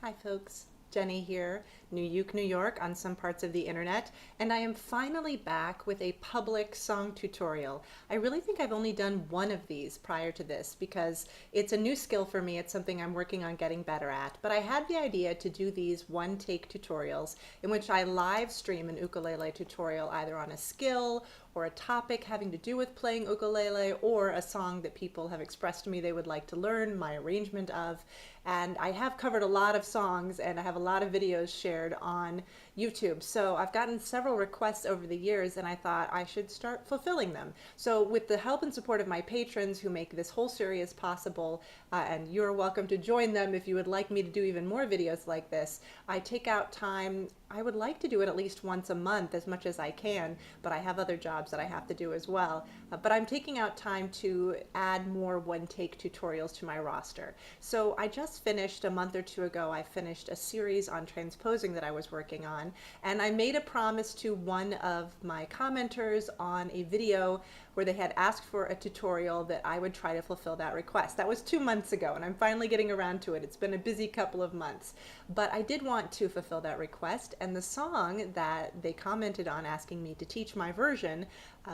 Hi folks, Jenny here, New York on some parts of the internet, and I am finally back with a public song tutorial. I really think I've only done one of these prior to this because it's a new skill for me. It's something I'm working on getting better at, but I had the idea to do these one-take tutorials in which I live stream an ukulele tutorial either on a skill or a topic having to do with playing ukulele or a song that people have expressed to me they would like to learn my arrangement of. And I have covered a lot of songs and I have a lot of videos shared on YouTube. So I've gotten several requests over the years and I thought I should start fulfilling them. So with the help and support of my patrons who make this whole series possible, and you're welcome to join them if you would like me to do even more videos like this, I take out time. I would like to do it at least once a month as much as I can, but I have other jobs that I have to do as well. But I'm taking out time to add more one-take tutorials to my roster. So I just finished, a month or two ago, I finished a series on transposing that I was working on, and I made a promise to one of my commenters on a video where they had asked for a tutorial that I would try to fulfill that request. That was 2 months ago, and I'm finally getting around to it. It's been a busy couple of months, but I did want to fulfill that request, and the song that they commented on asking me to teach my version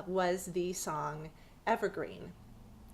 was the song Evergreen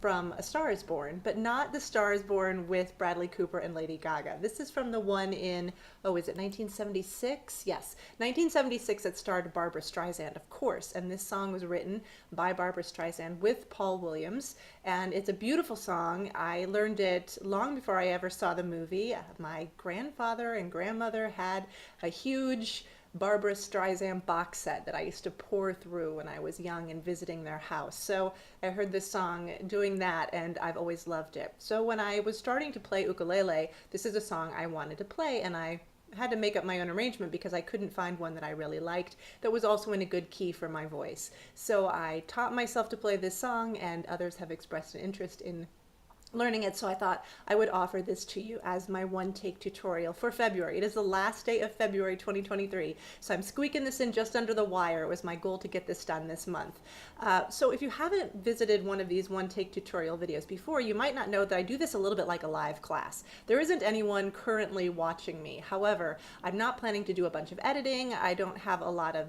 from A Star is Born, but not The Star is Born with Bradley Cooper and Lady Gaga. This is from the one in, oh, is it 1976? Yes, 1976 that starred Barbra Streisand, of course, and this song was written by Barbra Streisand with Paul Williams, and it's a beautiful song. I learned it long before I ever saw the movie. My grandfather and grandmother had a huge Barbra Streisand box set that I used to pour through when I was young and visiting their house. So I heard this song doing that and I've always loved it. So when I was starting to play ukulele, this is a song I wanted to play, and I had to make up my own arrangement because I couldn't find one that I really liked that was also in a good key for my voice. So I taught myself to play this song, and others have expressed an interest in learning it, so I thought I would offer this to you as my one-take tutorial for February. It is the last day of February 2023, so I'm squeaking this in just under the wire. It was my goal to get this done this month. So if you haven't visited one of these one-take tutorial videos before, you might not know that I do this a little bit like a live class. There isn't anyone currently watching me. However, I'm not planning to do a bunch of editing. I don't have a lot of,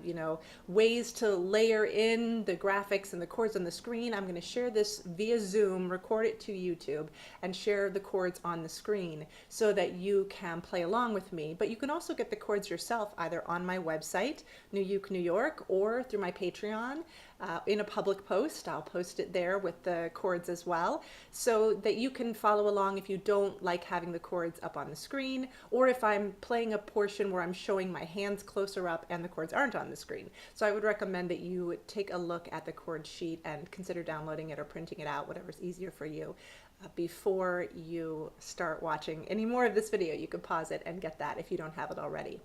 ways to layer in the graphics and the chords on the screen. I'm going to share this via Zoom, record it to YouTube, and share the chords on the screen so that you can play along with me. But you can also get the chords yourself either on my website, New York, or through my Patreon in a public post. I'll post it there with the chords as well, so that you can follow along if you don't like having the chords up on the screen, or if I'm playing a portion where I'm showing my hands closer up and the chords aren't on the screen. So I would recommend that you take a look at the chord sheet and consider downloading it or printing it out, whatever's easier for you. Before you start watching any more of this video, you can pause it and get that if you don't have it already.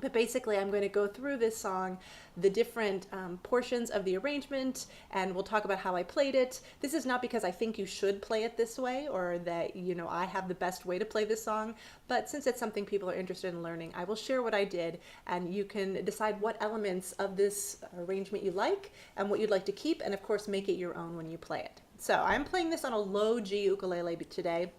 But basically, I'm going to go through this song, the different portions of the arrangement, and we'll talk about how I played it. This is not because I think you should play it this way or that, I have the best way to play this song, but since it's something people are interested in learning, I will share what I did, and you can decide what elements of this arrangement you like and what you'd like to keep, and of course, make it your own when you play it. So I'm playing this on a low G ukulele today,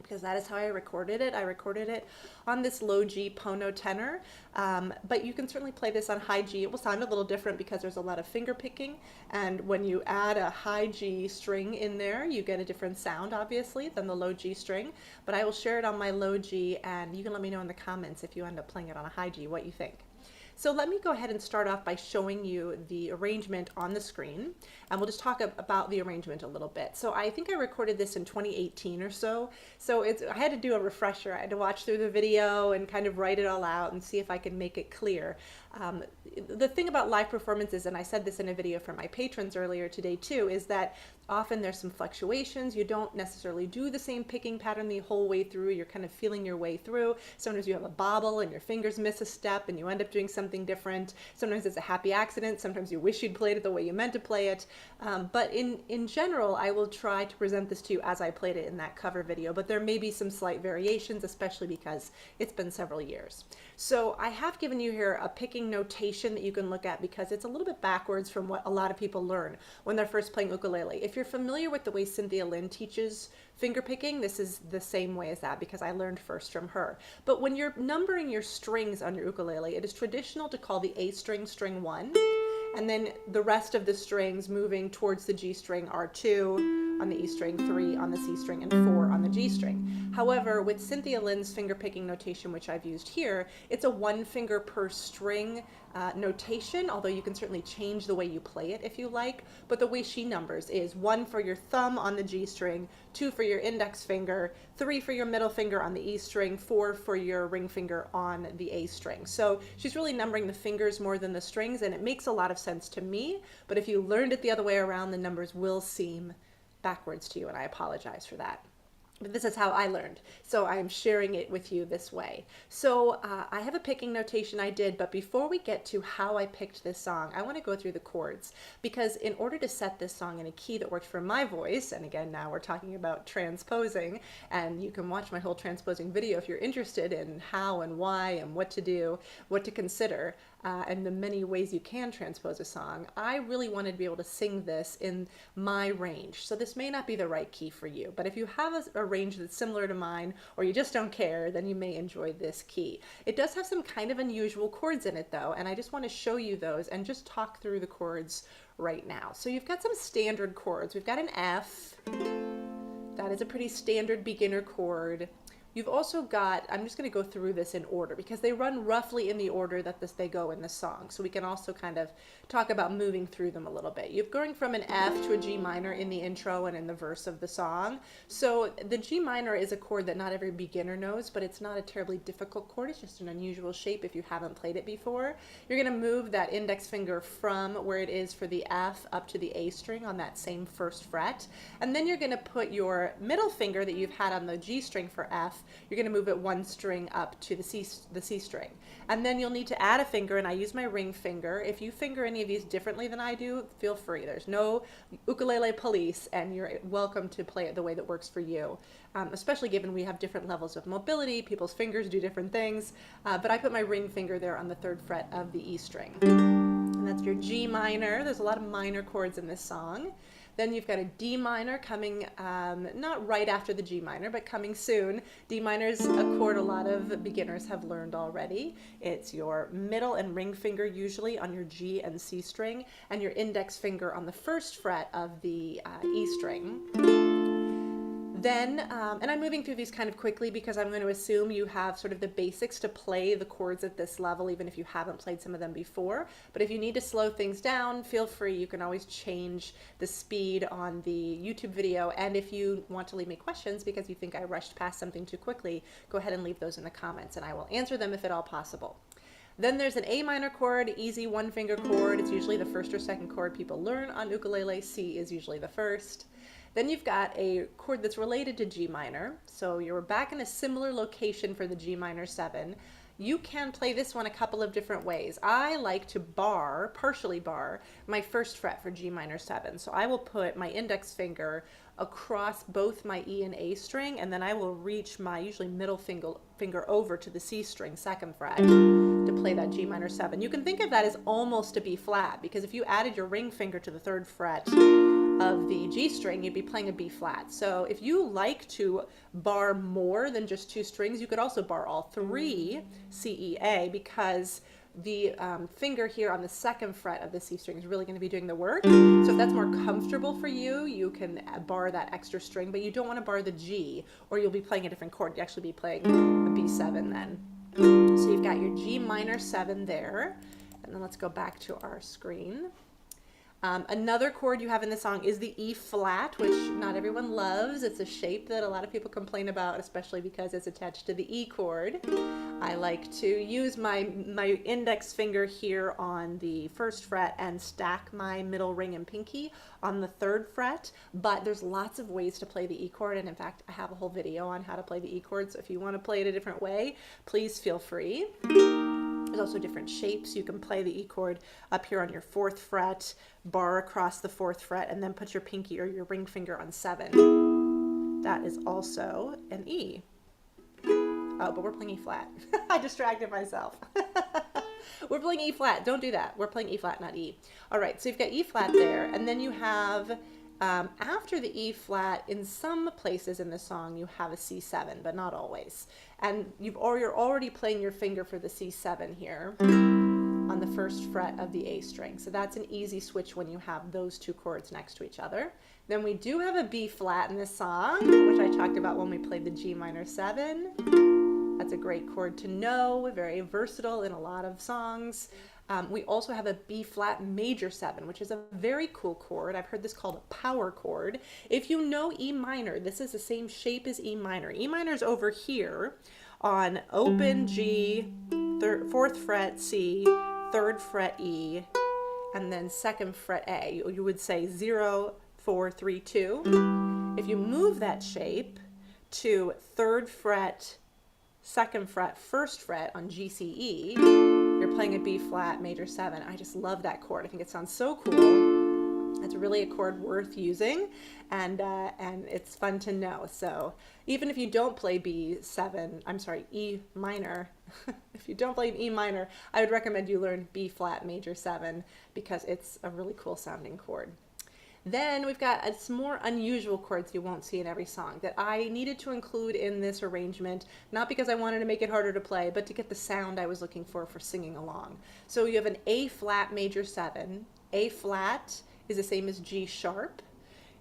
because that is how I recorded it. I recorded it on this low G Pono tenor, but you can certainly play this on high G. It will sound a little different because there's a lot of finger picking, and when you add a high G string in there, you get a different sound, obviously, than the low G string. But I will share it on my low G, and you can let me know in the comments if you end up playing it on a high G, what you think. So let me go ahead and start off by showing you the arrangement on the screen, and we'll just talk about the arrangement a little bit. So I think I recorded this in 2018 or so. So I had to do a refresher. I had to watch through the video and kind of write it all out and see if I could make it clear. The thing about live performances, and I said this in a video for my patrons earlier today too, is that often there's some fluctuations. You don't necessarily do the same picking pattern the whole way through. You're kind of feeling your way through. Sometimes you have a bobble and your fingers miss a step and you end up doing something different. Sometimes it's a happy accident. Sometimes you wish you'd played it the way you meant to play it. But in general, I will try to present this to you as I played it in that cover video, but there may be some slight variations, especially because it's been several years. So I have given you here a picking picking notation that you can look at because it's a little bit backwards from what a lot of people learn when they're first playing ukulele. If you're familiar with the way Cynthia Lynn teaches finger picking, this is the same way as that because I learned first from her. But when you're numbering your strings on your ukulele, it is traditional to call the A string string 1, and then the rest of the strings moving towards the G string are 2 on the E string, 3 on the C string, and 4 on the G string. However, with Cynthia Lynn's finger picking notation, which I've used here, it's a 1 finger per string notation, although you can certainly change the way you play it if you like. But the way she numbers is 1 for your thumb on the G string, 2 for your index finger, 3 for your middle finger on the E string, 4 for your ring finger on the A string. So she's really numbering the fingers more than the strings, and it makes a lot of sense to me. But if you learned it the other way around, the numbers will seem backwards to you, and I apologize for that. But this is how I learned, so I'm sharing it with you this way. So I have a picking notation I did, but before we get to how I picked this song, I want to go through the chords, because in order to set this song in a key that works for my voice, and again, now we're talking about transposing, and you can watch my whole transposing video if you're interested in how and why and what to do, what to consider, and the many ways you can transpose a song. I really wanted to be able to sing this in my range. So this may not be the right key for you, but if you have a range that's similar to mine, or you just don't care, then you may enjoy this key. It does have some kind of unusual chords in it though, and I just want to show you those and just talk through the chords right now. So you've got some standard chords. We've got an F. That is a pretty standard beginner chord. You've also got, I'm just going to go through this in order because they run roughly in the order that they go in the song. So we can also kind of talk about moving through them a little bit. You're going from an F to a G minor in the intro and in the verse of the song. So the G minor is a chord that not every beginner knows, but it's not a terribly difficult chord. It's just an unusual shape if you haven't played it before. You're going to move that index finger from where it is for the F up to the A string on that same first fret. And then you're going to put your middle finger that you've had on the G string for F, you're going to move it 1 string up to the C string. And then you'll need to add a finger, and I use my ring finger. If you finger any of these differently than I do, feel free. There's no ukulele police, and you're welcome to play it the way that works for you, especially given we have different levels of mobility. People's fingers do different things, but I put my ring finger there on the 3rd fret of the E string. And that's your G minor. There's a lot of minor chords in this song. Then you've got a D minor coming, not right after the G minor, but coming soon. D minor is a chord a lot of beginners have learned already. It's your middle and ring finger usually on your G and C string, and your index finger on the 1st fret of the E string. Then, and I'm moving through these kind of quickly because I'm going to assume you have sort of the basics to play the chords at this level, even if you haven't played some of them before. But if you need to slow things down, feel free. You can always change the speed on the YouTube video. And if you want to leave me questions because you think I rushed past something too quickly, go ahead and leave those in the comments and I will answer them if at all possible. Then there's an A minor chord, easy 1 finger chord. It's usually the 1st or 2nd chord people learn on ukulele. C is usually the 1st. Then you've got a chord that's related to G minor. So you're back in a similar location for the G minor 7. You can play this one a couple of different ways. I like to partially bar my 1st fret for G minor 7. So I will put my index finger across both my E and A string, and then I will reach my usually middle finger over to the C string 2nd fret to play that G minor 7. You can think of that as almost a B flat, because if you added your ring finger to the 3rd fret of the G string, you'd be playing a B flat. So if you like to bar more than just 2 strings, you could also bar all 3 C, E, A, because the finger here on the 2nd fret of the C string is really going to be doing the work. So if that's more comfortable for you, you can bar that extra string, but you don't want to bar the G or you'll be playing a different chord. You'll actually be playing a B7 then. So you've got your G minor 7 there. And then let's go back to our screen. Another chord you have in the song is the E flat, which not everyone loves. It's a shape that a lot of people complain about, especially because it's attached to the E chord. I like to use my index finger here on the 1st fret and stack my middle ring and pinky on the 3rd fret, but there's lots of ways to play the E chord, and in fact I have a whole video on how to play the E chord, so if you want to play it a different way, please feel free. There's also different shapes. You can play the E chord up here on your 4th fret, bar across the 4th fret, and then put your pinky or your ring finger on 7. That is also an E. Oh, but we're playing E flat. I distracted myself. We're playing E flat. Don't do that. We're playing E flat, not E. All right, so you've got E flat there, and then you have, after the E flat, in some places in the song, you have a C7, but not always. And you're already playing your finger for the C7 here on the first fret of the A string. So that's an easy switch when you have those two chords next to each other. Then we do have a B flat in this song, which I talked about when we played the G minor 7. That's a great chord to know, very versatile in a lot of songs. We also have a B flat major 7, which is a very cool chord. I've heard this called a power chord. If you know E minor, this is the same shape as E minor. E minor is over here on open G, 4th fret C, 3rd fret E, and then 2nd fret A. You would say 0, 4, 3, 2. If you move that shape to 3rd fret, 2nd fret, 1st fret on G, C, E, you're playing a B flat major 7. I just love that chord. I think it sounds so cool. It's really a chord worth using, and it's fun to know. So even if you don't play E minor, if you don't play an E minor, I would recommend you learn B flat major 7 because it's a really cool sounding chord. Then we've got some more unusual chords you won't see in every song that I needed to include in this arrangement, not because I wanted to make it harder to play, but to get the sound I was looking for singing along. So you have an A flat major 7. A flat is the same as G sharp.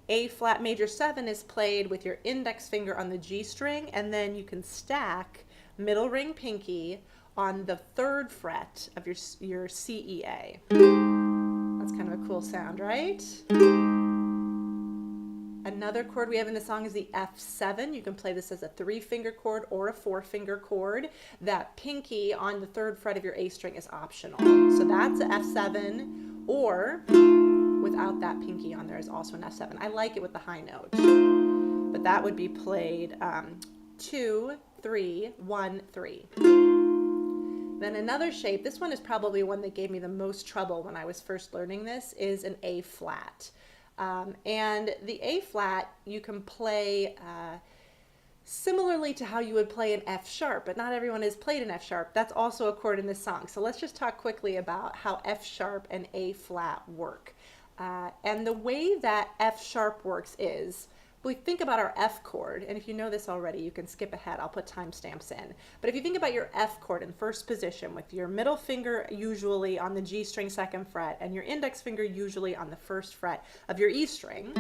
A flat major 7 is played with your index finger on the G string, and then you can stack middle ring pinky on the 3rd fret of your C, E, A. That's kind of a cool sound, right? Another chord we have in the song is the F7. You can play this as a 3-finger chord or a 4-finger chord. That pinky on the 3rd fret of your A string is optional. So that's an F7, or without that pinky on there is also an F7. I like it with the high note, but that would be played 2, 3, 1, 3. Then another shape, this one is probably one that gave me the most trouble when I was first learning this, is an A flat. And the A flat you can play similarly to how you would play an F sharp, but not everyone has played an F sharp. That's also a chord in this song. So let's just talk quickly about how F sharp and A flat work. And the way that F sharp works is, we think about our F chord, and if you know this already, you can skip ahead. I'll put timestamps in. But if you think about your F chord in first position with your middle finger usually on the G string 2nd fret and your index finger usually on the 1st fret of your E string,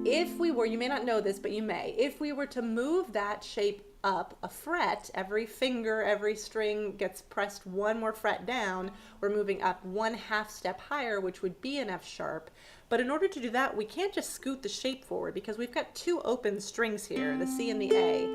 if we were, you may not know this, but you may, if we were to move that shape up a fret, every finger, every string gets pressed one more fret down, we're moving up 1/2 step higher, which would be an F sharp. But in order to do that, we can't just scoot the shape forward because we've got 2 open strings here, the C and the A.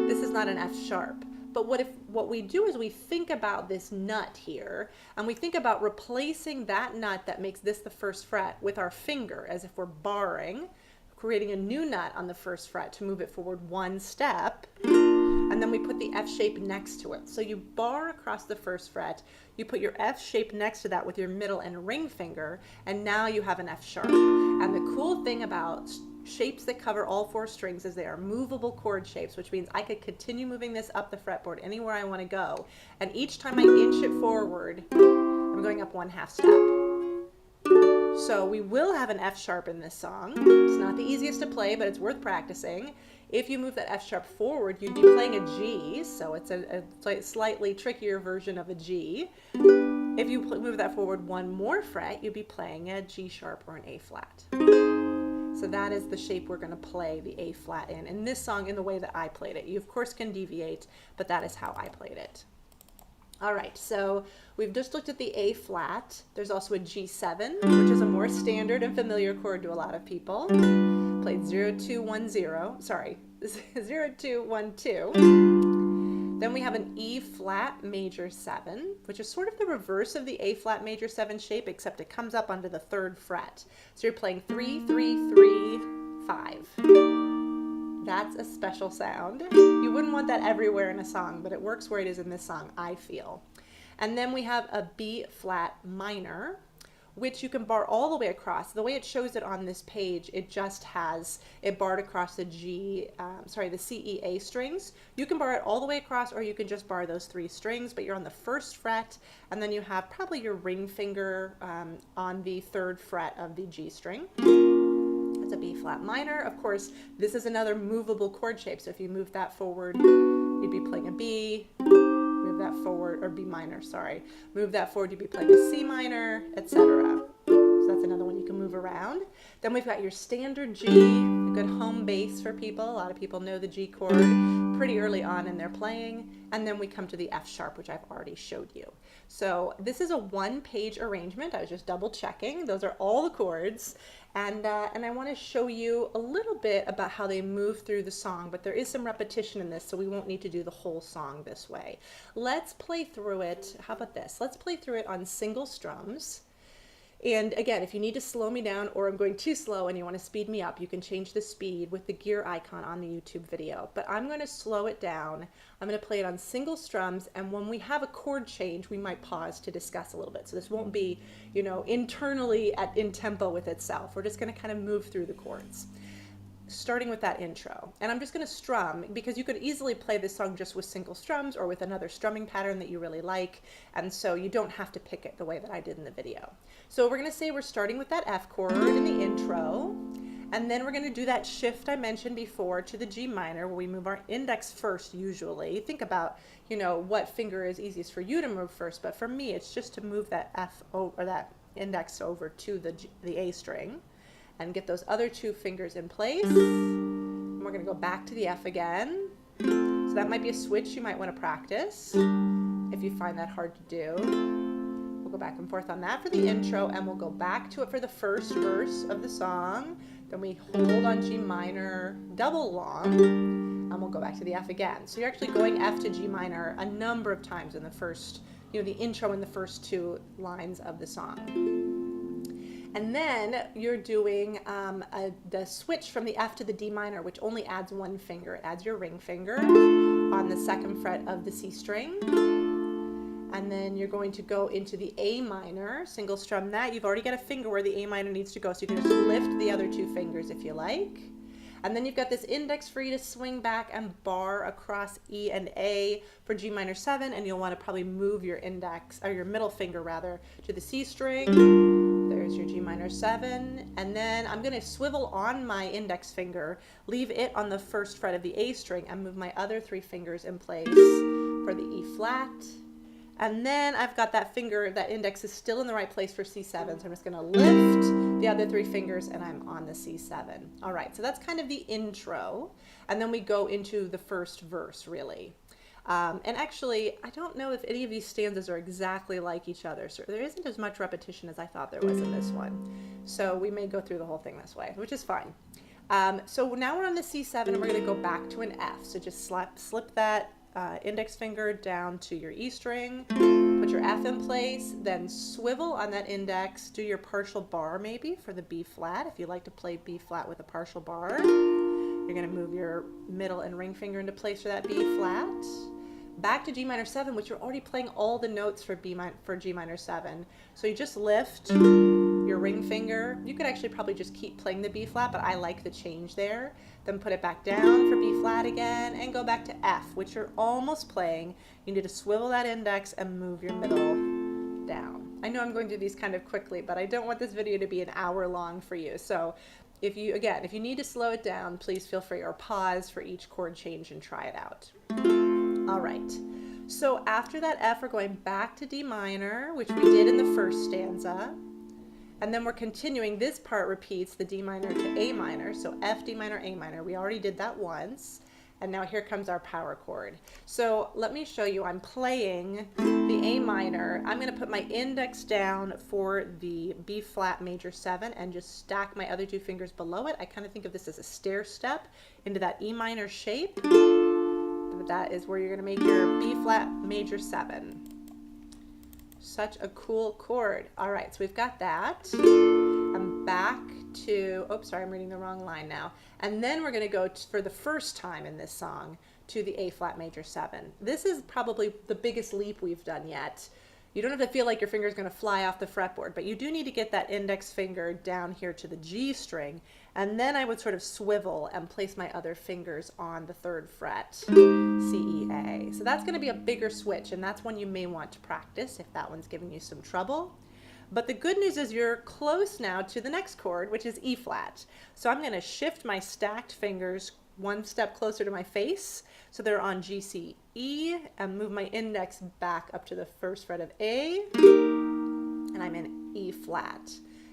This is not an F sharp. But what we do is we think about this nut here, and we think about replacing that nut that makes this the 1st fret with our finger, as if we're barring, creating a new nut on the 1st fret to move it forward 1 step, and then we put the F shape next to it. So you bar across the 1st fret, you put your F shape next to that with your middle and ring finger, and now you have an F sharp. And the cool thing about shapes that cover all 4 strings is they are movable chord shapes, which means I could continue moving this up the fretboard anywhere I want to go. And each time I inch it forward, I'm going up 1/2 step. So we will have an F sharp in this song. It's not the easiest to play, but it's worth practicing. If you move that F sharp forward, you'd be playing a G, so it's a slightly trickier version of a G. If you move that forward 1 more fret, you'd be playing a G sharp or an A flat. So that is the shape we're going to play the A flat in this song in the way that I played it. You of course can deviate, but that is how I played it. All right, so we've just looked at the A flat. There's also a G7, which is a more standard and familiar chord to a lot of people. Played 0, 2, 1, 0. Sorry, 0, 2, 1, 2. Then we have an E flat major 7, which is sort of the reverse of the A flat major 7 shape, except it comes up onto the 3rd fret. So you're playing 3, 3, 3, 5. That's a special sound. You wouldn't want that everywhere in a song, but it works where it is in this song, I feel. And then we have a B flat minor, which you can bar all the way across. The way it shows it on this page, it just has it barred across the the C, E, A strings. You can bar it all the way across, or you can just bar those 3 strings, but you're on the 1st fret, and then you have probably your ring finger on the 3rd fret of the G string. It's a B flat minor. Of course, this is another movable chord shape, so if you move that forward, you'd be playing a B. Move that forward, or B minor, sorry. Move that forward, you'd be playing a C minor, etc. So that's another one you can move around. Then we've got your standard G, a good home base for people. A lot of people know the G chord pretty early on in their playing. And then we come to the F sharp, which I've already showed you. So this is a 1-page arrangement. I was just double checking. Those are all the chords. And I want to show you a little bit about how they move through the song, but there is some repetition in this, so we won't need to do the whole song this way. Let's play through it. How about this? Let's play through it on single strums. And again, if you need to slow me down or I'm going too slow and you want to speed me up, you can change the speed with the gear icon on the YouTube video. But I'm going to slow it down. I'm going to play it on single strums, and when we have a chord change, we might pause to discuss a little bit. So this won't be, you know, internally in tempo with itself. We're just going to kind of move through the chords, starting with that intro. And I'm just going to strum, because you could easily play this song just with single strums or with another strumming pattern that you really like, and so you don't have to pick it the way that I did in the video. So we're going to say we're starting with that F chord in the intro, and then we're going to do that shift I mentioned before to the G minor, where we move our index first usually. Think about, you know, what finger is easiest for you to move first, but for me it's just to move that F or that index over to the A string and get those other 2 fingers in place. And we're going to go back to the F again. So that might be a switch you might want to practice if you find that hard to do. We'll go back and forth on that for the intro, and we'll go back to it for the first verse of the song. Then we hold on G minor double long, and we'll go back to the F again. So you're actually going F to G minor a number of times in the first, you know, the intro in the first 2 lines of the song. And then you're doing the switch from the F to the D minor, which only adds 1 finger. It adds your ring finger on the 2nd fret of the C string. And then you're going to go into the A minor, single strum that. You've already got a finger where the A minor needs to go, so you can just lift the other 2 fingers if you like. And then you've got this index for you to swing back and bar across E and A for G minor 7, and you'll want to probably move your index, or your middle finger rather, to the C string. There's your G minor 7, and then I'm going to swivel on my index finger, leave it on the 1st fret of the A string, and move my other 3 fingers in place for the E flat. And then I've got that finger, that index is still in the right place for C7, so I'm just going to lift the other 3 fingers and I'm on the C7. All right, so that's kind of the intro, and then we go into the first verse, really. And actually, I don't know if any of these stanzas are exactly like each other, so there isn't as much repetition as I thought there was in this one. So we may go through the whole thing this way, which is fine. So now we're on the C7, and we're going to go back to an F. So just slip that index finger down to your E string, put your F in place, then swivel on that index, do your partial bar maybe for the B flat, if you like to play B flat with a partial bar. You're going to move your middle and ring finger into place for that B flat. Back to G minor 7, which you're already playing all the notes for G minor 7. So you just lift your ring finger. You could actually probably just keep playing the B flat, but I like the change there. Then put it back down for B flat again, and go back to F, which you're almost playing. You need to swivel that index and move your middle down. I know I'm going through these kind of quickly, but I don't want this video to be an hour long for you. So if you need to slow it down, please feel free, or pause for each chord change and try it out. All right, so after that F, we're going back to D minor, which we did in the first stanza. And then we're continuing, this part repeats the D minor to A minor, so F, D minor, A minor. We already did that once. And now here comes our power chord. So let me show you, I'm playing the A minor. I'm going to put my index down for the B flat major 7 and just stack my other 2 fingers below it. I kind of think of this as a stair step into that E minor shape. That is where you're going to make your B flat major 7. Such a cool chord. All right, so we've got that. I'm back to, oops, sorry, I'm reading the wrong line now. And then we're going to go for the first time in this song to the A flat major 7. This is probably the biggest leap we've done yet. You don't have to feel like your finger is going to fly off the fretboard, but you do need to get that index finger down here to the G string, and then I would sort of swivel and place my other fingers on the 3rd fret, C, E, A. So that's going to be a bigger switch, and that's one you may want to practice if that one's giving you some trouble. But the good news is you're close now to the next chord, which is E flat. So I'm going to shift my stacked fingers one step closer to my face, so they're on G, C, E, and move my index back up to the 1st fret of A, and I'm in E flat.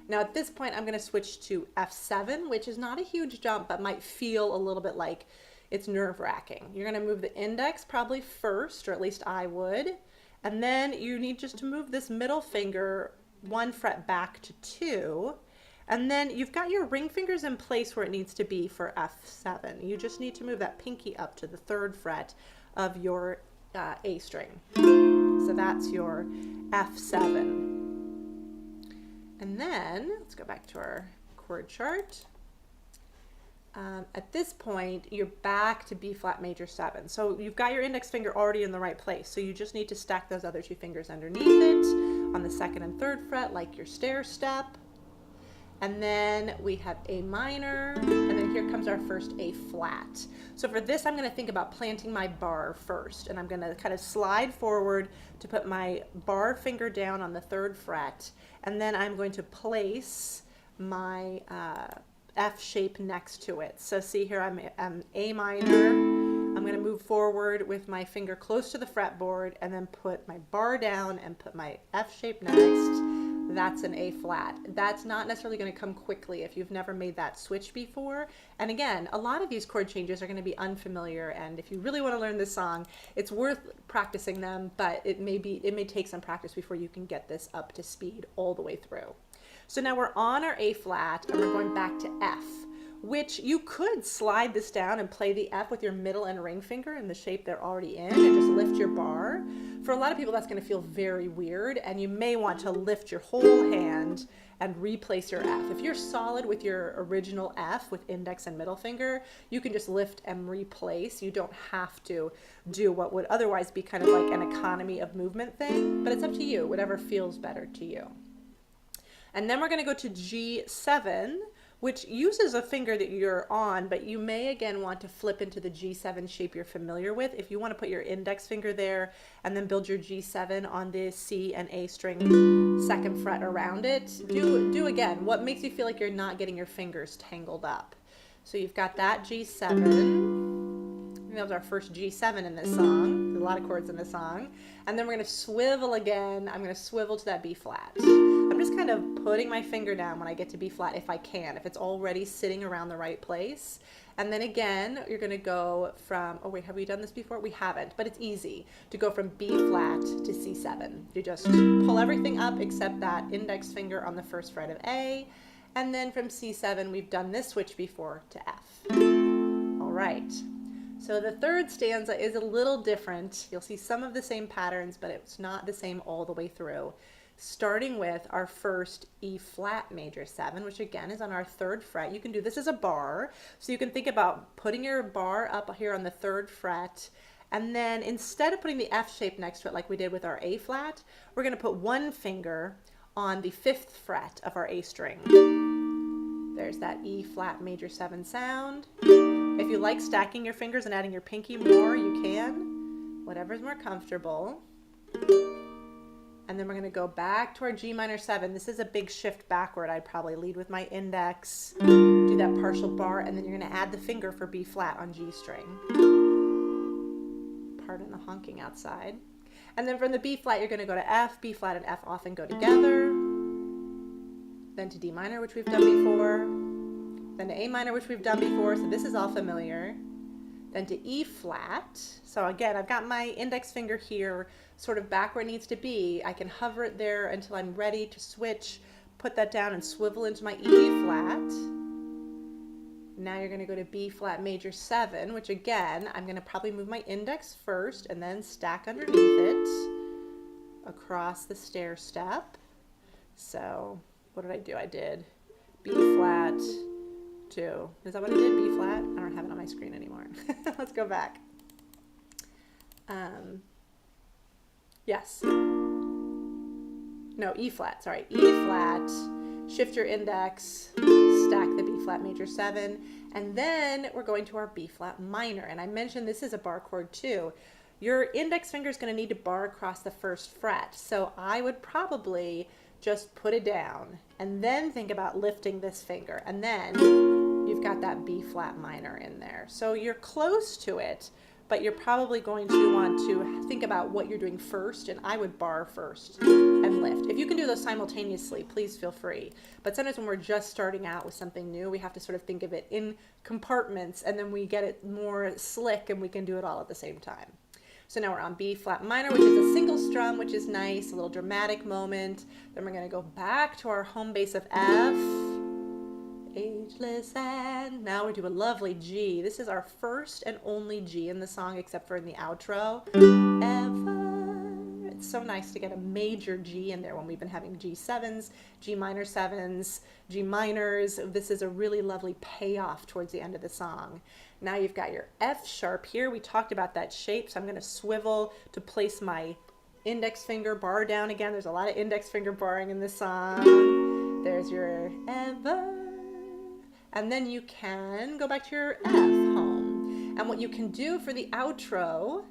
Now at this point I'm going to switch to F7, which is not a huge jump, but might feel a little bit like it's nerve-wracking. You're going to move the index probably first, or at least I would, and then you need just to move this middle finger 1 fret back to 2, and then you've got your ring fingers in place where it needs to be for F7. You just need to move that pinky up to the 3rd fret of your A string. So that's your F7. And then, let's go back to our chord chart. At this point, you're back to B flat major 7. So you've got your index finger already in the right place. So you just need to stack those other 2 fingers underneath it on the 2nd and 3rd fret, like your stair step. And then we have A minor, and then here comes our first A flat. So for this, I'm going to think about planting my bar first, and I'm going to kind of slide forward to put my bar finger down on the 3rd fret, and then I'm going to place my F shape next to it. So see here, I'm A minor. I'm going to move forward with my finger close to the fretboard, and then put my bar down and put my F shape next. That's an A flat. That's not necessarily going to come quickly if you've never made that switch before. And again, a lot of these chord changes are going to be unfamiliar, and if you really want to learn this song, it's worth practicing them, but it may take some practice before you can get this up to speed all the way through. So now we're on our A flat, and we're going back to F, which you could slide this down and play the F with your middle and ring finger in the shape they're already in, and just lift your bar. For a lot of people, that's going to feel very weird, and you may want to lift your whole hand and replace your F. If you're solid with your original F with index and middle finger, you can just lift and replace. You don't have to do what would otherwise be kind of like an economy of movement thing, but it's up to you, whatever feels better to you. And then we're going to go to G7, which uses a finger that you're on, but you may again want to flip into the G7 shape you're familiar with. If you want to put your index finger there and then build your G7 on the C and A string 2nd fret around it, do again what makes you feel like you're not getting your fingers tangled up. So you've got that G7. That was our first G7 in this song. There's a lot of chords in this song. And then we're going to swivel again. I'm going to swivel to that B flat. I'm just kind of putting my finger down when I get to B flat if I can, if it's already sitting around the right place. And then again, you're going to go from, oh wait, have we done this before? We haven't, but it's easy to go from B flat to C7. You just pull everything up except that index finger on the 1st fret of A. And then from C7, we've done this switch before to F. All right. So the 3rd stanza is a little different. You'll see some of the same patterns, but it's not the same all the way through. Starting with our first E flat major 7, which again is on our 3rd fret. You can do this as a bar. So you can think about putting your bar up here on the 3rd fret, and then instead of putting the F shape next to it like we did with our A flat, we're going to put one finger on the 5th fret of our A string. There's that E flat major 7 sound. If you like stacking your fingers and adding your pinky more, you can. Whatever's more comfortable. And then we're going to go back to our G minor 7. This is a big shift backward. I'd probably lead with my index, do that partial bar, and then you're going to add the finger for B flat on G string. Pardon the honking outside. And then from the B flat, you're going to go to F. B flat and F often go together. Then to D minor, which we've done before. Then to A minor, which we've done before, so this is all familiar. Then to E flat. So again, I've got my index finger here sort of back where it needs to be. I can hover it there until I'm ready to switch, put that down and swivel into my E flat. Now you're going to go to B flat major 7, which again, I'm going to probably move my index first and then stack underneath it across the stair step. So what did I do? I did B flat, 2. Is that what I did? B flat? I don't have it on my screen anymore. Let's go back. Yes. no, E flat, sorry, E flat, shift your index, stack the B flat major 7, and then we're going to our B flat minor. And I mentioned this is a bar chord too. Your index finger is going to need to bar across the first fret. So I would probably just put it down and then think about lifting this finger. And then you've got that B flat minor in there. So you're close to it, but you're probably going to want to think about what you're doing first, and I would bar first and lift. If you can do those simultaneously, please feel free. But sometimes when we're just starting out with something new, we have to sort of think of it in compartments, and then we get it more slick and we can do it all at the same time. So now we're on B flat minor, which is a single strum, which is nice, a little dramatic moment. Then we're going to go back to our home base of F, ageless, and now we do a lovely G. This is our first and only G in the song, except for in the outro. Ever. It's so nice to get a major G in there when we've been having G7s, G minor 7s, G minors. This is a really lovely payoff towards the end of the song. Now you've got your F sharp here. We talked about that shape, so I'm going to swivel to place my index finger, bar down again. There's a lot of index finger barring in this song. There's your ever. And then you can go back to your F home. And what you can do for the outro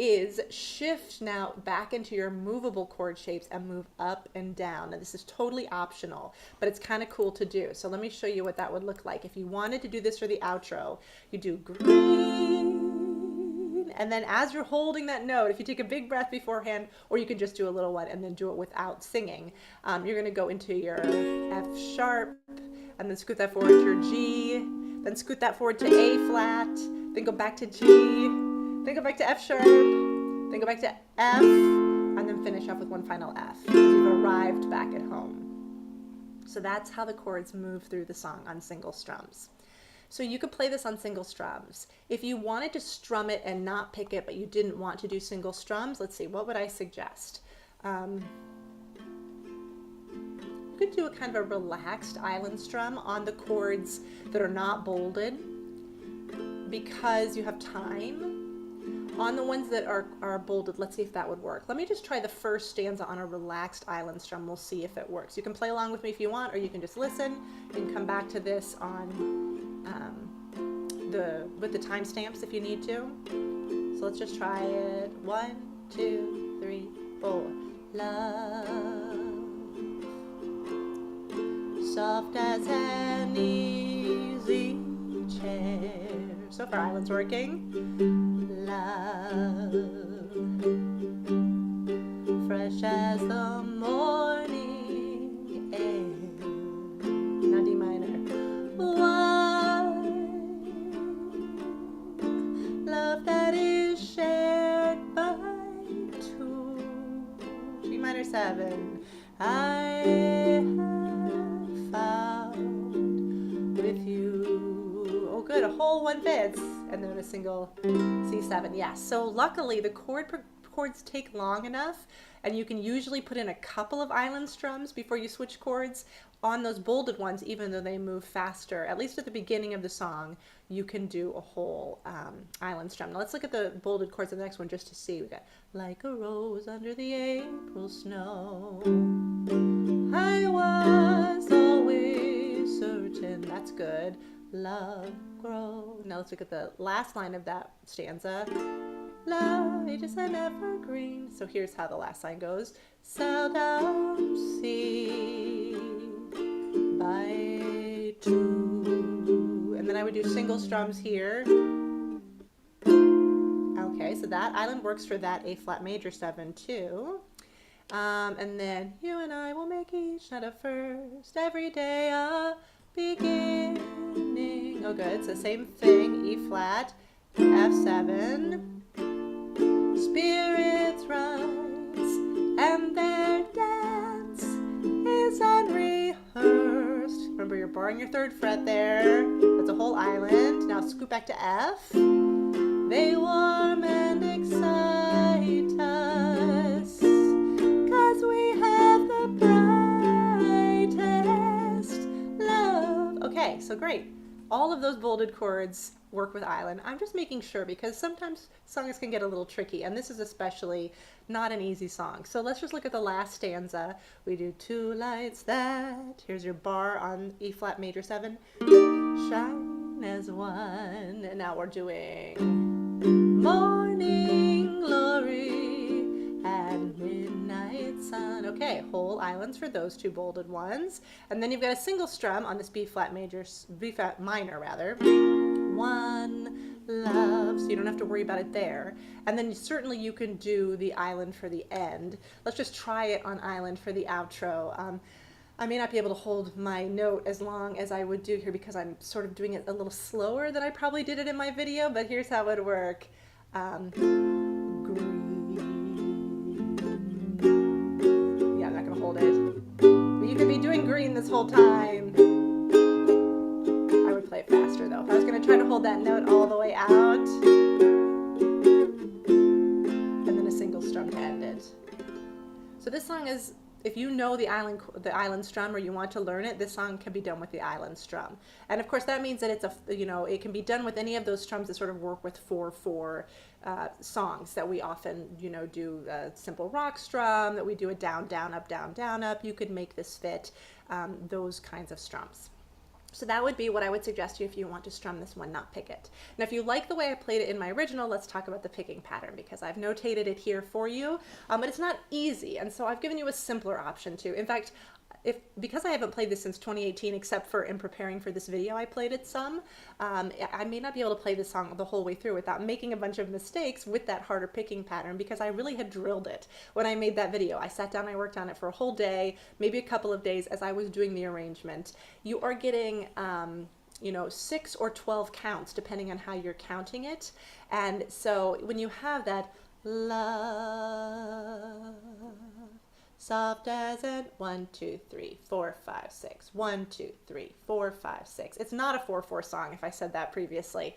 is shift now back into your movable chord shapes and move up and down. Now this is totally optional, but it's kind of cool to do. So let me show you what that would look like. If you wanted to do this for the outro, you do green, and then as you're holding that note, if you take a big breath beforehand, or you can just do a little one and then do it without singing, you're going to go into your F sharp, and then scoot that forward to your G, then scoot that forward to A flat, then go back to G, then go back to F sharp, then go back to F, and then finish off with one final F, because you've arrived back at home. So that's how the chords move through the song on single strums. So you could play this on single strums. If you wanted to strum it and not pick it, but you didn't want to do single strums, let's see, what would I suggest? You could do a kind of a relaxed island strum on the chords that are not bolded, because you have time. On the ones that are bolded, let's see if that would work. Let me just try the first stanza on a relaxed island strum. We'll see if it works. You can play along with me if you want, or you can just listen and come back to this on with the timestamps if you need to. So let's just try it. 1, 2, 3, 4. Love, soft as an easy chair. So far, island's working. Love, fresh as the morning air. Now D minor. One, love that is shared by two. G minor 7. I have found with you. Oh good, a whole one fits. And then a single C7. Yes, so luckily the chords take long enough, and you can usually put in a couple of island strums before you switch chords. On those bolded ones, even though they move faster, at least at the beginning of the song, you can do a whole island strum. Now let's look at the bolded chords of the next one just to see. We got like a rose under the April snow, I was always certain. That's good. Love grow. Now let's look at the last line of that stanza. Love is an evergreen. So here's how the last line goes. Seldom see by two. And then I would do single strums here. Okay, so that island works for that A flat major 7 too. And then you and I will make each night a first, every day a beginning. Oh good, so same thing, E flat, F7, spirits rise, and their dance is unrehearsed. Remember, you're barring your 3rd fret there, that's a whole island. Now scoot back to F, they warm and excite us, 'cause we have the brightest love. Okay, so great. all of those bolded chords work with island. I'm just making sure because sometimes songs can get a little tricky, and this is especially not an easy song. So let's just look at the last stanza. We do two lights that, here's your bar on E flat major 7, shine as one, and now we're doing morning glory and midnight sun. Okay, whole islands for those two bolded ones. And then you've got a single strum on this B flat minor rather. One love, so you don't have to worry about it there. And then certainly you can do the island for the end. Let's just try it on island for the outro. I may not be able to hold my note as long as I would do here because I'm sort of doing it a little slower than I probably did it in my video, but here's how it would work. Green. Yeah, I'm not gonna hold it. But you could be doing green this whole time. I would play it faster though. If I was gonna try to hold that note all the way out, and then a single strum to end it. So this song is, if you know the island strum or you want to learn it, this song can be done with the island strum. And of course that means that it's it can be done with any of those strums that sort of work with 4/4 songs that we often, do a simple rock strum, that we do a down, down, up, down, down, up. You could make this fit those kinds of strums. So that would be what I would suggest to you if you want to strum this one, not pick it. Now, if you like the way I played it in my original, let's talk about the picking pattern because I've notated it here for you, but it's not easy. And so I've given you a simpler option too. In fact, because I haven't played this since 2018, except for in preparing for this video, I played it some. I may not be able to play this song the whole way through without making a bunch of mistakes with that harder picking pattern because I really had drilled it when I made that video. I sat down, I worked on it for a whole day, maybe a couple of days as I was doing the arrangement. You are getting 6 or 12 counts depending on how you're counting it. And so when you have that love, soft as an 1, 2, 3, 4, 5, 6. 1, 2, 3, 4, 5, 6. It's not a 4/4 song if I said that previously.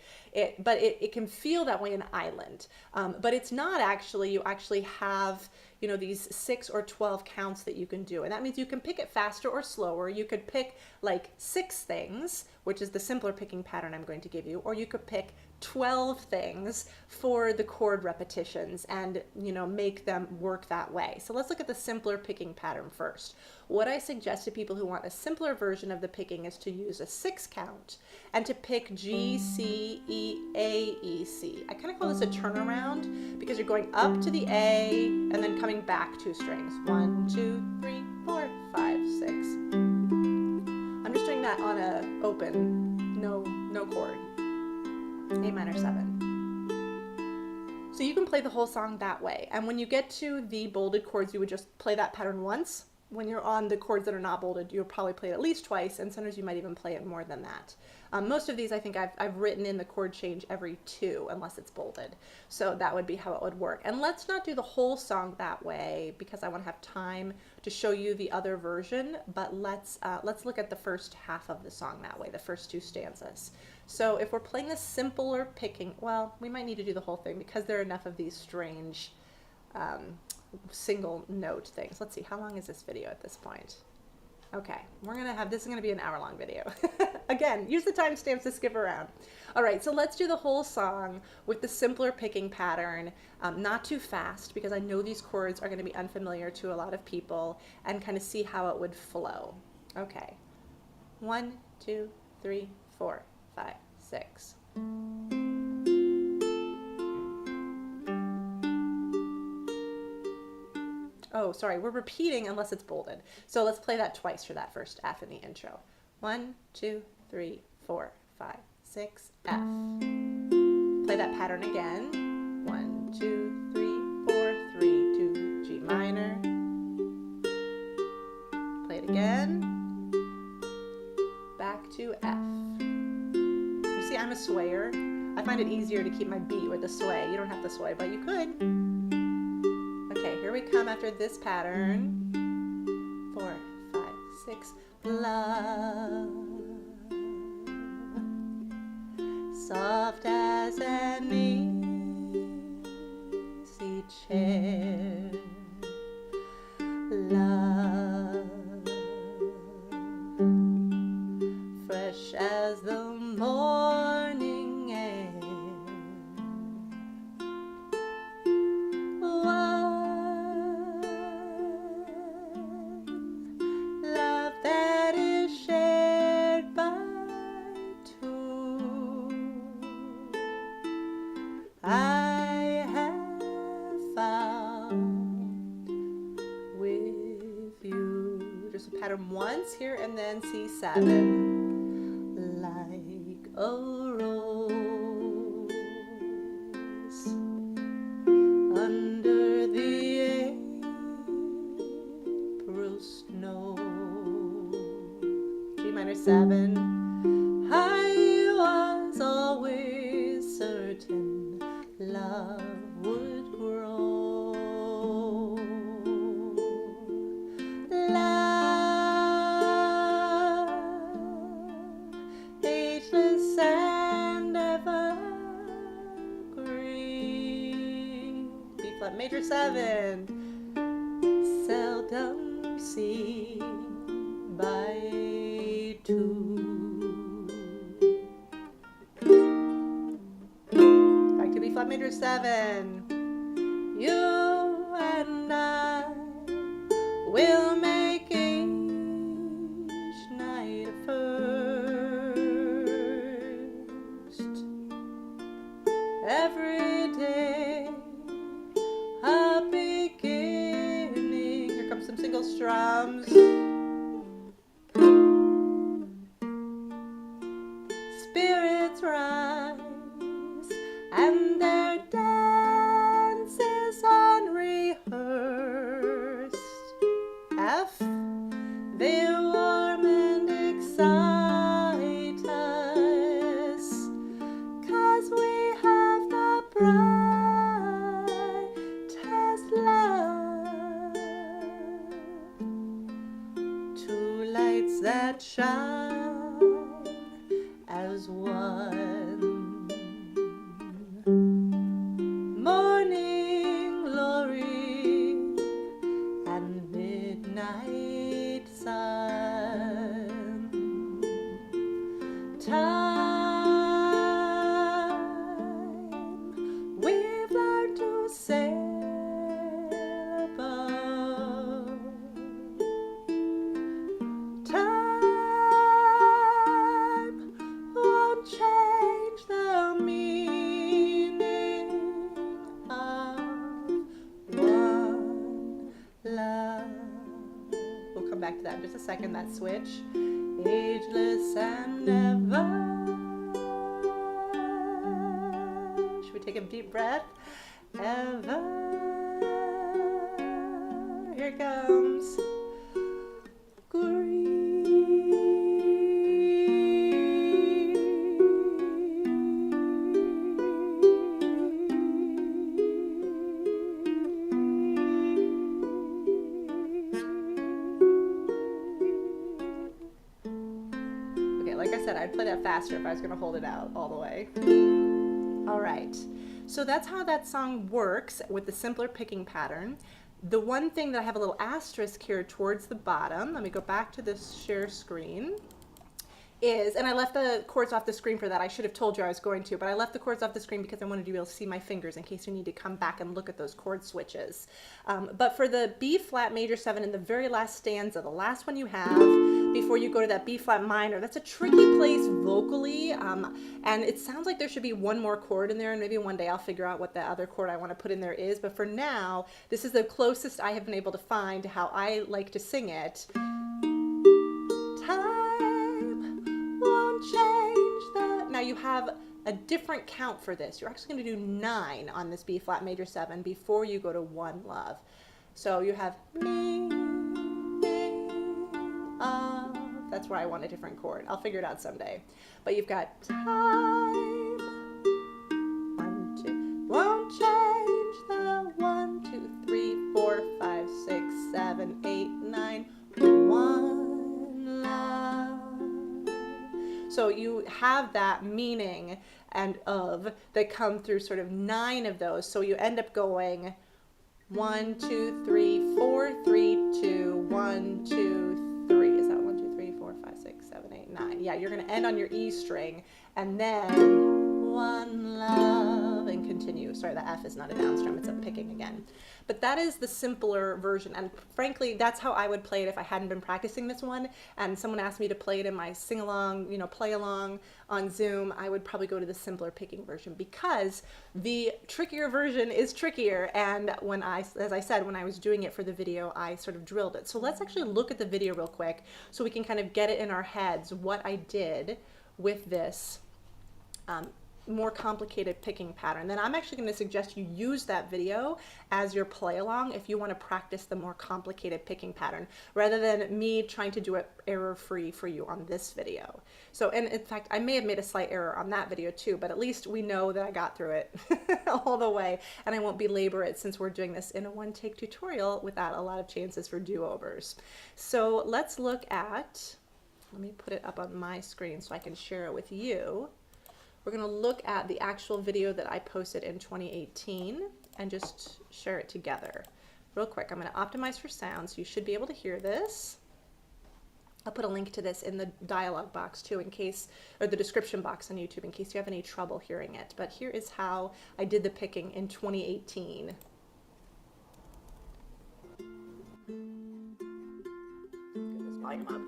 But it can feel that way in island. But it's not actually. You actually have these 6 or 12 counts that you can do. And that means you can pick it faster or slower. You could pick like 6 things, which is the simpler picking pattern I'm going to give you, or you could pick 12 things for the chord repetitions and make them work that way. So let's look at the simpler picking pattern first. What I suggest to people who want a simpler version of the picking is to use a 6 count and to pick G, C, E, A, E, C. I kind of call this a turnaround because you're going up to the A and then coming back 2 strings. 1, 2, 3, 4, 5, 6. I'm just doing that on a open, no chord. A minor 7. So you can play the whole song that way. And when you get to the bolded chords, you would just play that pattern once. When you're on the chords that are not bolded, you'll probably play it at least twice, and sometimes you might even play it more than that. Most of these, I think I've written in the chord change every 2, unless it's bolded. So that would be how it would work. And let's not do the whole song that way because I want to have time to show you the other version. But let's look at the first half of the song that way, the first 2 stanzas. So if we're playing a simpler picking, well, we might need to do the whole thing because there are enough of these strange single note things. Let's see, how long is this video at this point? Okay, this is gonna be an hour-long video. Again, use the timestamps to skip around. All right, so let's do the whole song with the simpler picking pattern, not too fast because I know these chords are gonna be unfamiliar to a lot of people, and kind of see how it would flow. Okay, 1, 2, 3, 4, 5, 6. Oh, sorry, we're repeating unless it's bolded. So let's play that twice for that first F in the intro. 1, 2, 3, 4, 5, 6, F. Play that pattern again. 1, 2, 3, 4, 3, 2, G minor. Play it again. Back to F. You see, I'm a swayer. I find it easier to keep my beat with the sway. You don't have to sway, but you could. Okay, here we come after this pattern. 4, 5, 6. Love, soft as an easy chair. Love, fresh as the morning pattern once here and then C7. Like a rose under the April snow. G minor 7. I was always certain love would grow. Love, ageless and evergreen. B flat major 7. Seldom seen by two. Back to B flat major 7. You and I will make each night a first. Every day a beginning. Here comes some single strums. Spirits rise and their dance is unrehearsed. F, they warm and excite us, 'cause we have the brightest love. Two lights that shine as one. Morning glory and midnight sun. Time, we've learned to sail above. Time won't change the meaning of one love. We'll come back to that in just a second, that switch. Ageless and ever. Should we take a deep breath? Ever. Here it comes. Like I said, I'd play that faster if I was going to hold it out all the way. All right, so that's how that song works with the simpler picking pattern. The one thing that I have a little asterisk here towards the bottom, let me go back to this share screen, is, and I left the chords off the screen for that. I should have told you I was going to, but I left the chords off the screen because I wanted you to be able to see my fingers in case you need to come back and look at those chord switches. But for the B flat major 7 in the very last stanza, the last one you have before you go to that B flat minor, that's a tricky place vocally, and it sounds like there should be one more chord in there, and maybe one day I'll figure out what the other chord I want to put in there is, but for now, this is the closest I have been able to find to how I like to sing it. Change that. Now you have a different count for this. You're actually going to do 9 on this B flat major 7 before you go to one love. So you have me, that's where I want a different chord. I'll figure it out someday. But you've got time, 1, 2, won't change the 1, 2, 3, 4, 5, 6, 7, 8, 9, 1 love. So you have that meaning and of that come through sort of 9 of those. So you end up going 1, 2, 3, 4, 3, 2, 1, 2, 3. Is that 1, 2, 3, 4, 5, 6, 7, 8, 9? Yeah, you're going to end on your E string and then one love and continue. Sorry, the F is not a down strum, it's a picking again. But that is the simpler version, and frankly, that's how I would play it if I hadn't been practicing this one, and someone asked me to play it in my sing-along, you know, play-along on Zoom, I would probably go to the simpler picking version, because the trickier version is trickier, and when as I said, when I was doing it for the video, I sort of drilled it. So let's actually look at the video real quick so we can kind of get it in our heads what I did with this more complicated picking pattern. Then I'm actually going to suggest you use that video as your play along if you want to practice the more complicated picking pattern, rather than me trying to do it error free for you on this video. So, and in fact, I may have made a slight error on that video too, but at least we know that I got through it all the way, and I won't belabor it since we're doing this in a one-take tutorial without a lot of chances for do-overs. So let's look at, let me put it up on my screen so I can share it with you. We're going to look at the actual video that I posted in 2018 and just share it together. Real quick, I'm going to optimize for sound, so you should be able to hear this. I'll put a link to this in the dialog box too, in case, or the description box on YouTube, in case you have any trouble hearing it. But here is how I did the picking in 2018. Get this volume up.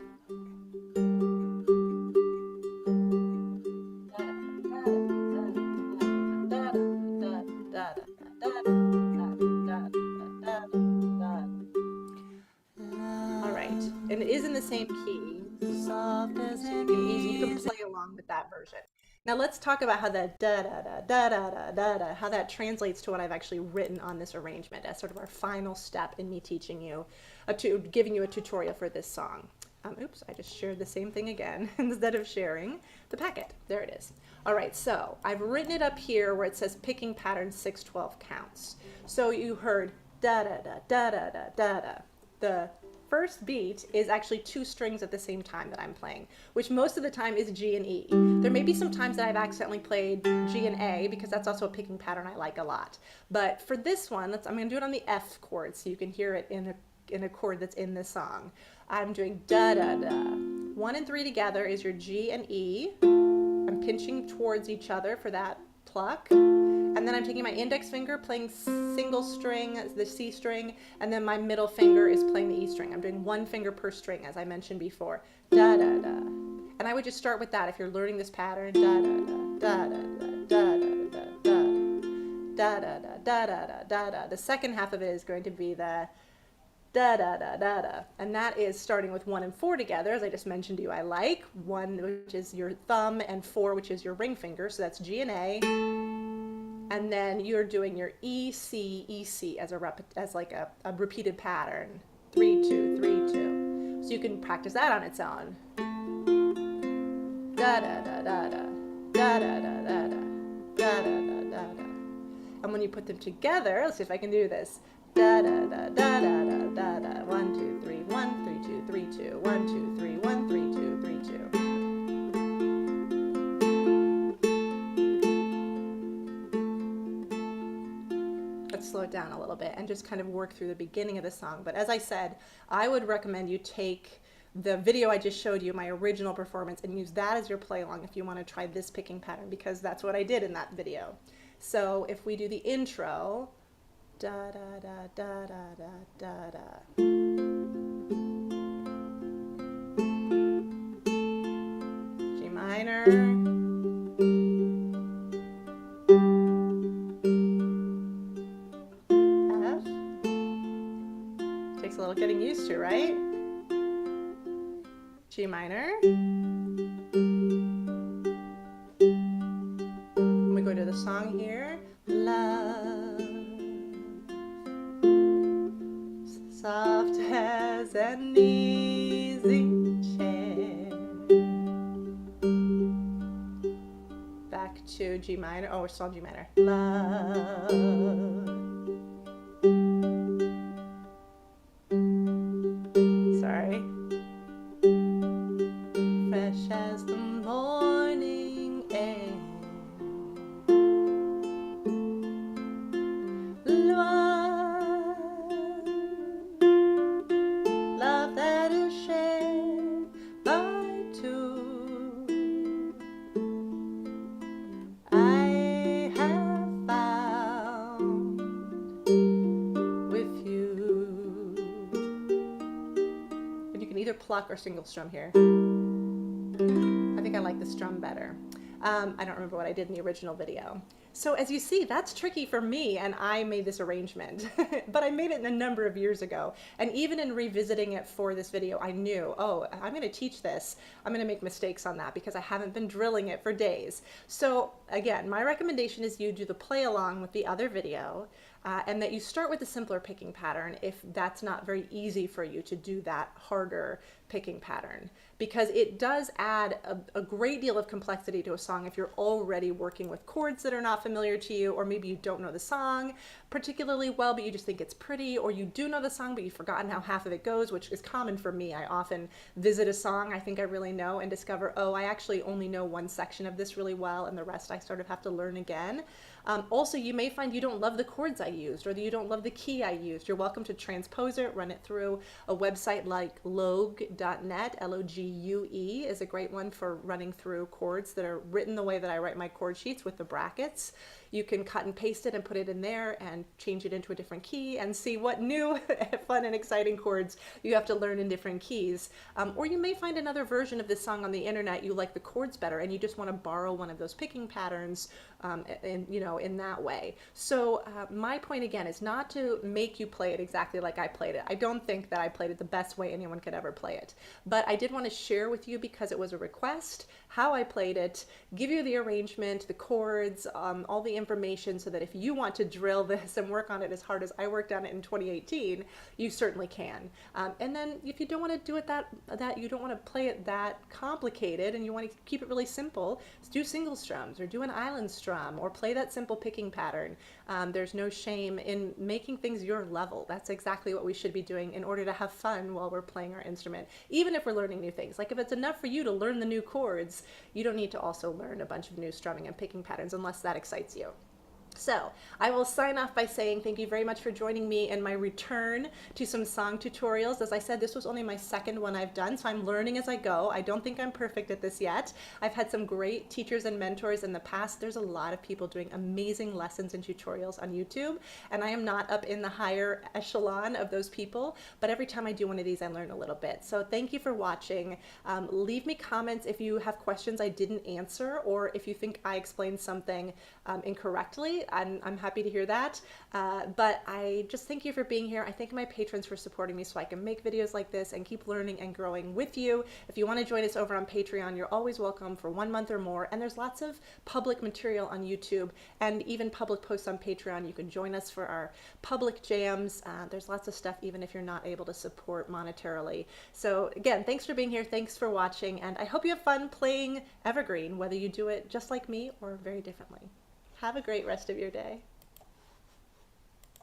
And it is in the same key. Soft as you can play along with that version. Now let's talk about how that da da da da da da da da, how that translates to what I've actually written on this arrangement as sort of our final step in me teaching you, giving you a tutorial for this song. Oops, I just shared the same thing again instead of sharing the packet. There it is. All right, so I've written it up here where it says picking pattern 6/12 counts. So you heard da da da da da da da da. The first beat is actually two strings at the same time that I'm playing, which most of the time is G and E. There may be some times that I've accidentally played G and A, because that's also a picking pattern I like a lot. But for this one, I'm going to do it on the F chord so you can hear it in a chord that's in this song. I'm doing da da da. 1 and 3 together is your G and E. I'm pinching towards each other for that pluck. And then I'm taking my index finger, playing single string, the C string, and then my middle finger is playing the E string. I'm doing one finger per string, as I mentioned before. Da da da. And I would just start with that if you're learning this pattern. Da da da da da da da da da da da da da da da. The second half of it is going to be the da da da da da, and that is starting with 1 and 4 together, as I just mentioned to you. I like 1, which is your thumb, and 4, which is your ring finger, so that's G and A. And then you're doing your E, C, E, C as like a repeated pattern. 3, 2, 3, 2. So you can practice that on its own. Da da da da da da da da da da da da da da. And when you put them together, let's see if I can do this. Da da da da da da da da. 1, 2, 3, 1, 3, 2, 3, 2. 1, 2, 3, 1, 3, 2, 3, 2. Let's slow it down a little bit and just kind of work through the beginning of the song. But as I said, I would recommend you take the video I just showed you, my original performance, and use that as your play along if you want to try this picking pattern, because that's what I did in that video. So if we do the intro, da da da da da da da da. G minor. Takes a little getting used to, right? G minor. And we go to the song here. Love, soft as an easy chair. Back to G minor. Oh, we're still on G minor. Love. Sorry. Fresh as the morning air. Love that is shared by two. I have found pluck or single strum here. I think I like the strum better. I don't remember what I did in the original video. So as you see, that's tricky for me, and I made this arrangement, but I made it a number of years ago. And even in revisiting it for this video, I knew, oh, I'm going to teach this. I'm going to make mistakes on that because I haven't been drilling it for days. So again, my recommendation is you do the play along with the other video, and that you start with a simpler picking pattern if that's not very easy for you to do that harder picking pattern, because it does add a great deal of complexity to a song if you're already working with chords that are not familiar to you, or maybe you don't know the song particularly well, but you just think it's pretty, or you do know the song, but you've forgotten how half of it goes, which is common for me. I often visit a song I think I really know and discover, oh, I actually only know one section of this really well, and the rest I sort of have to learn again. Also, you may find you don't love the chords I used, or that you don't love the key I used. You're welcome to transpose it, run it through a website like logue.net. L-O-G-U-E is a great one for running through chords that are written the way that I write my chord sheets with the brackets. You can cut and paste it and put it in there and change it into a different key and see what new fun and exciting chords you have to learn in different keys. Or you may find another version of this song on the internet, you like the chords better, and you just want to borrow one of those picking patterns in that way. So my point again is not to make you play it exactly like I played it. I don't think that I played it the best way anyone could ever play it, but I did want to share with you, because it was a request, how I played it, give you the arrangement, the chords, all the information, so that if you want to drill this and work on it as hard as I worked on it in 2018, you certainly can. And then if you don't want to do it that you don't want to play it that complicated and you want to keep it really simple, do single strums or do an island strum or play that simple picking pattern. There's no shame in making things your level. That's exactly what we should be doing in order to have fun while we're playing our instrument, even if we're learning new things. Like if it's enough for you to learn the new chords, you don't need to also learn a bunch of new strumming and picking patterns unless that excites you. So I will sign off by saying thank you very much for joining me in my return to some song tutorials. As I said, this was only my second one I've done, so I'm learning as I go. I don't think I'm perfect at this yet. I've had some great teachers and mentors in the past. There's a lot of people doing amazing lessons and tutorials on YouTube, and I am not up in the higher echelon of those people, but every time I do one of these, I learn a little bit. So thank you for watching. Leave me comments if you have questions I didn't answer, or if you think I explained something incorrectly. I'm happy to hear that, but I just thank you for being here. I thank my patrons for supporting me so I can make videos like this and keep learning and growing with you. If you want to join us over on Patreon, you're always welcome for 1 month or more, and there's lots of public material on YouTube and even public posts on Patreon. You can join us for our public jams. There's lots of stuff even if you're not able to support monetarily. So again, thanks for being here, thanks for watching, and I hope you have fun playing Evergreen, whether you do it just like me or very differently. Have a great rest of your day.